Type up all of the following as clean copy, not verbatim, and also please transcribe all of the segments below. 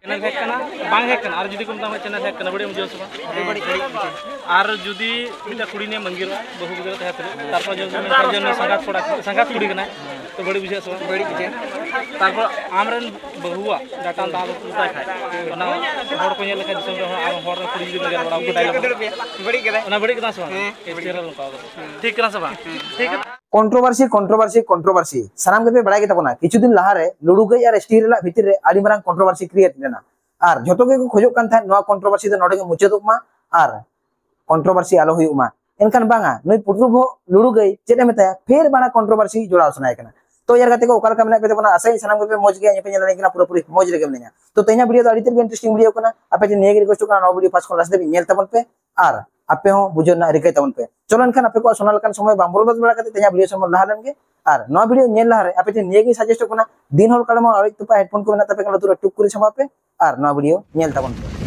channel hack करना बांग hack करना और जुदी को मतलब चैनल हैक करना बड़ी मुझे सब बड़ी और जुदी मिटा कुड़ी ने मंगिर बहु गुजर तहे तारपर जो संगात कुड़ी करना तो बड़ी बुझे सब बड़ी बुझे तारपर आमरन बहुआ डाटा दाल उताय खाय ओना हर को नेल लेखा दिसम रे आम हर कुड़ी जुदी लगा बड़ा को डायलॉग बड़ी कदा ओना बड़ी कदा सब एस्टेरल का ठीक करना सब ठीक है कंट्रोवर्सी कंट्रोवर्सी कंट्रोवर्सी सानाम के बड़ा गेता किछु दिन लहारे लुडू गई और स्टील ला भीतर रे आडी मारंग कंट्रोवर्सी क्रिएट लेना और जतो के खोजो कान था नवा कंट्रोवर्सी तो नोडे के मुचादुक मा और कंट्रोवर्सी आलो हुई मा एनकान बांगा नई पुटरू भो लुडू गई चेदे मेता फिर बड़ा कंट्रोवर्सी जोड़ाव सनाय कना तो यार गाते को ओकाल का मेना पे तो आसे सानाम के मौज गया पे नेला कना पूरा पूरी मौज रेगे मेना तो तेना वीडियो तो आडी इंटरेस्टिंग वीडियो कना आपे जे नेगे रिक्वेस्ट कना नवा वीडियो पास को लास्ट दे नेल तबन पे और आपे हो बुझो ना रिकाय तबन पे चलो एनखान आपे को सोनाल कान समय बांबोल बस बड़ा करते तेना वीडियो समय लहा लेनगे और नवा वीडियो नेल लहारे आपे जे नेगे सजेस्ट कना दिन हर कालमा अरे तो हेडफोन को मेना तपे कना तुरा टुक कुरी समय पे और नवा वीडियो नेल तबन पे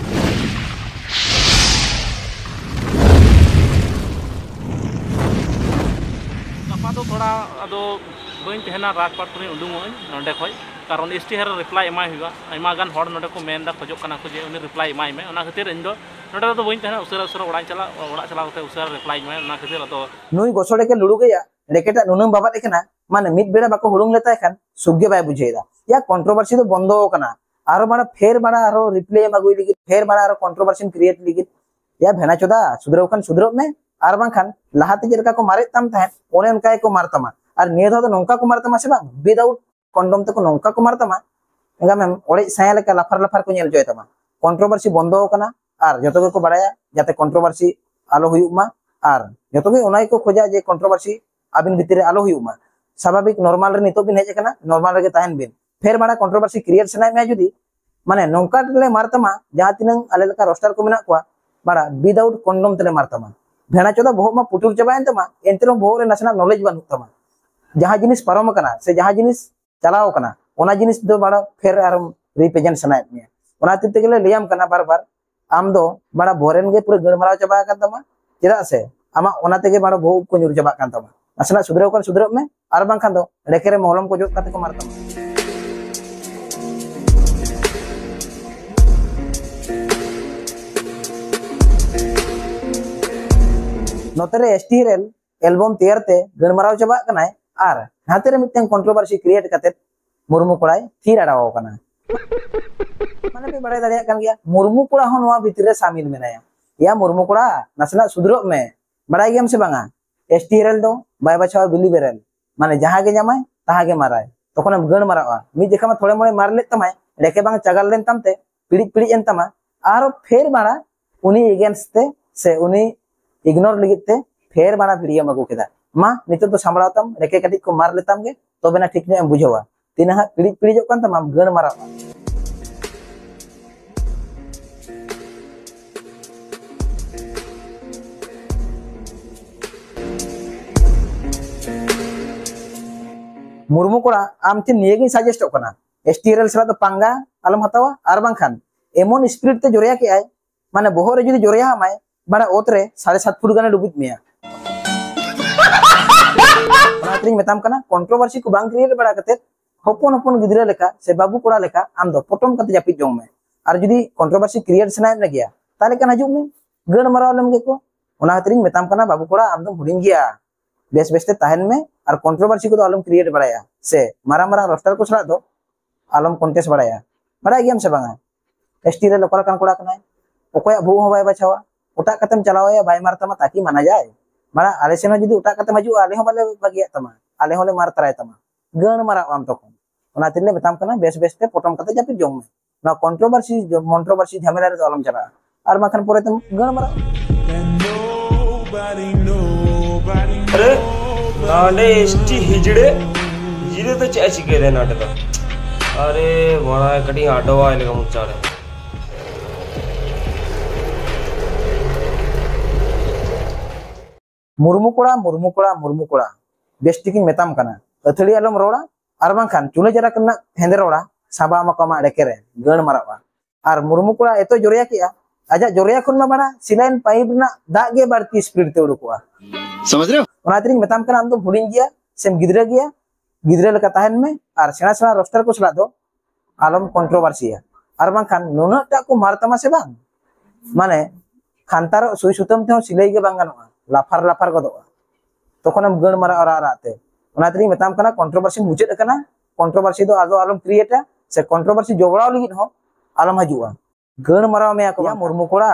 तो थोड़ा अदो बइन तहना रात पाट को उडुंग नोडे खय कारण एसटी हेर रिप्लाई एमाय हुआ आयमा गान हर नोडे को मेनदा खजो कना को जे उनी रिप्लाई एमाय मे ओना खातिर इन दो नोडे तो बइन तहना उसरा उसरा ओड़ा चला कते उसरा रिप्लाई एमाय ओना खातिर तो नुई गोसोडे के लुडू गया रेकेटा नुनम बाबा देखना माने मिड बेड़ा बाको हुडुंग लेता खान सुग्गे बाय बुझेदा या कंट्रोवर्सी तो बंद हो कना आरो बड़ा फेर बड़ा आरो रिप्लाई मागुई लिगित फेर बड़ा आरो कंट्रोवर्सी क्रिएट लिगित या भेना चोदा सुधरो खान सुधरो में आर बांखान लाहाते जेलका को मारे तम तहन ओने उनका को मारतमा और निये तो नौका को मारतमा से बांग विदाउट कंडोम तक नौका को मारतमा एंगा मैम ओड़े साया लेका लाफार लाफार को नेल जय तमा कंट्रोवर्सी बंद हो कना और जतो को बड़ाया जाते कंट्रोवर्सी आलो हुयुमा और जतो के ओनाई को खोजा जे कंट्रोवर्सी आबिन भितर आलो हुयुमा स्वाभाविक नॉर्मल रे नितो बिन हेज कना नॉर्मल रे ताहन बिन फेर बड़ा कंट्रोवर्सी क्रिएट सनाय में जुदी माने नौका ले मारतमा जहां तिनंग आले लेका रोस्टर को मेना को बड़ा विदाउट कंडोम तले मारतमा भेना चोदा बहुत मा पुटुर चबायन तमा एंतरो बहुत रे नसना नॉलेज बानु तमा जहां जिनिस परम कना से जहां जिनिस चलाओ कना ओना जिनिस दो बड़ा फेर आर रिप्रेजेंट सनाय में ओना तिते गेले लियाम कना बार बार आम दो बड़ा बोरेन गे पूरे गड़मराव चबा का तमा चेदा से आमा ओना तेगे बड़ा बहुत को नुर चबा कान तमा नसना सुधरो में आर बां खान दो रेकेरे मोहलम को जोत काते को मार तमा नोतरे एसटीएल एल्बम तैयारते गणमराव चबा कनाय आर हातेरे मिटन कंट्रोवर्सी क्रिएट काते मुर्मू कोड़ाय थीर अड़ाव कना माने पे बड़ाय दाड़िया कान गया मुर्मू कोड़ा हो नोआ भितर रे शामिल मेनाया या मुर्मू कोड़ा नसना सुधरो में बड़ाय गेम से बांगा एसटीएल दो बाय बाछाव बिली बेरल माने जहां गे जामाय तहां गे माराय तखन हम गण मारावा मी देखा मा थोड़े मोड़े मार ले तमाय रेके बांग चगल लेन तमते पिड़ी एन तमा आरो फेर बाड़ा उनी अगेंस्ट ते से उनी इग्नोर लिगिते फेर बड़ा वीडियो मगु केदा मा नितो तो सांभळातम रेके कटी को मार लेताम गे तो बेना ठीक ने बुझावा तिना पिड़ी जो कान तमा गण मारा मुर्मू कोड़ा आम ती नियेगी सजेस्ट कना एसटीएल सला तो पांगा आलम हतावा आर बांखान एमन स्पिरिट ते जोरिया के आय माने बोहो रे जदी जोरिया हमाय बड़ा ओतरे 7.5 फुट गाने डुबित मिया नात्रिंग मेताम कना कंट्रोवर्सी को बांग क्रिएट बड़ा कते हपन हपन गिदरा लेका से बाबू कोड़ा लेका आम दो पटम कते जापि जों में और जदी कंट्रोवर्सी क्रिएट सनाय न गया ताले कना हजु में गण मराव लेम गे को ओना नात्रिंग मेताम कना बाबू कोड़ा आम दो हुडिंग गया बेस बेसते ताहन में और कंट्रोवर्सी को तो आलम क्रिएट बड़ाया से मारा मारा रोस्टर को छड़ा दो आलम कॉन्टेस्ट बड़ाया बड़ा गेम से बांगा एसटी रे लोकल कान कोड़ा कनाय ओकोय भू हो बाय बचावा उटा कतम चलावया बाय मारतमा ताकि माना जाए बड़ा आले सेनो जदी उटा कतम हजू आले हो बाले बगिया तमा आले होले मार तराय तमा गण मारा आम तखन ओना तिले बताम कना बेस बेसते पटम कते जापि जों में ना कंट्रोवर्सी झमेला रे आलम चला और माखन परे तम गण मारा अरे नाडे एसटी हिजड़े तो चाची के दे नाटक अरे बड़ा कटी आटो आले का मुचारे मुर्मू कोड़ा बेस्टिकिन मेताम कना अथड़ी आलम रोड़ा और बांखान चुने जरा कना हेंदे रोड़ा साबा मकमा डेकेरे गण मारावा और मुर्मू कोड़ा एतो जोरिया किया आजा जोरिया खुन मा बड़ा सिलाइन पाइप ना दाग गे बाड़ती स्पीड ते उडुकोआ समझ रहे हो ओनात्रिंग मेताम कना हम तो भुडिंग गया सेम गिदरा लेका ताहन में और सेना सेना रोस्टर को छला दो आलम कंट्रोवर्सी है আর বাংখান নুনাটা को मारतामा से बांग माने खानतार सुई सुतम ते सिलाई के बांग गानोआ लाफार लाफार गदोआ तखनम गण मारा और आते ओनातरी मेताम कना कंट्रोवर्सी मुचेद कना कंट्रोवर्सी दो आदो आलम क्रिएटा से कंट्रोवर्सी जोगड़ाव लिगित हो आलम हजुआ गण माराव में आको मुर्मु कोड़ा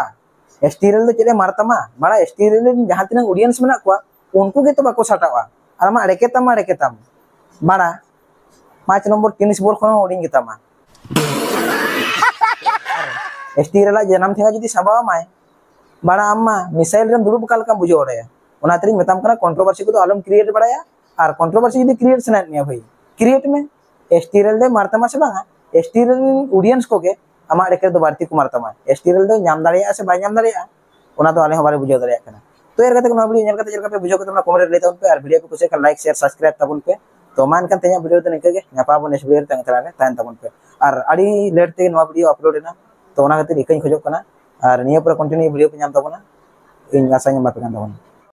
एसटीएल दो चले मारतामा मारा एसटीएल जहां तिना ऑडियंस मेना को उनको के तो बाको साटावा आर मा अड़ेकेताम मारा 5 नंबर टेनिस बॉल खन ओडिंग गेतामा एसटीएल ला जन्म थेगा जदी सबावा माय बाड़ा अम्मा मिसाइल रम दुरुब काल का बुझो रे ओनातरी मेताम कना कंट्रोवर्सी को तो आलम क्रिएट बड़ाया और कंट्रोवर्सी यदि क्रिएट सना निया भाई क्रिएट में एसटीएल दे मारतामा से बांगा एसटीएल ऑडियंस को के आमा एके दो बारती को मारतामा एसटीएल दो नाम दाड़िया से बाय नाम दाड़िया ओना तो आले हो बारे बुझो दाड़िया कना तो यार कते को वीडियो नेल कते जलका पे बुझो को तमना कमेंट ले ताउन पे और वीडियो को कुछ का लाइक शेयर सब्सक्राइब ताबुन पे तो मान kan tanya वीडियो तो निके गे न्यापा बनेस वीडियो तंग तलाने तान ताबुन पे और आडी लेट ते नवा वीडियो अपलोड एना तो ओना खातिर इकई खोजो कना और निया पूरा कंटिन्यू वीडियो पे नाम ताबुना इन आशा ᱧᱟᱢ ᱵᱟᱯᱮ ᱠᱟᱱ ᱛᱟᱵᱚᱱᱟ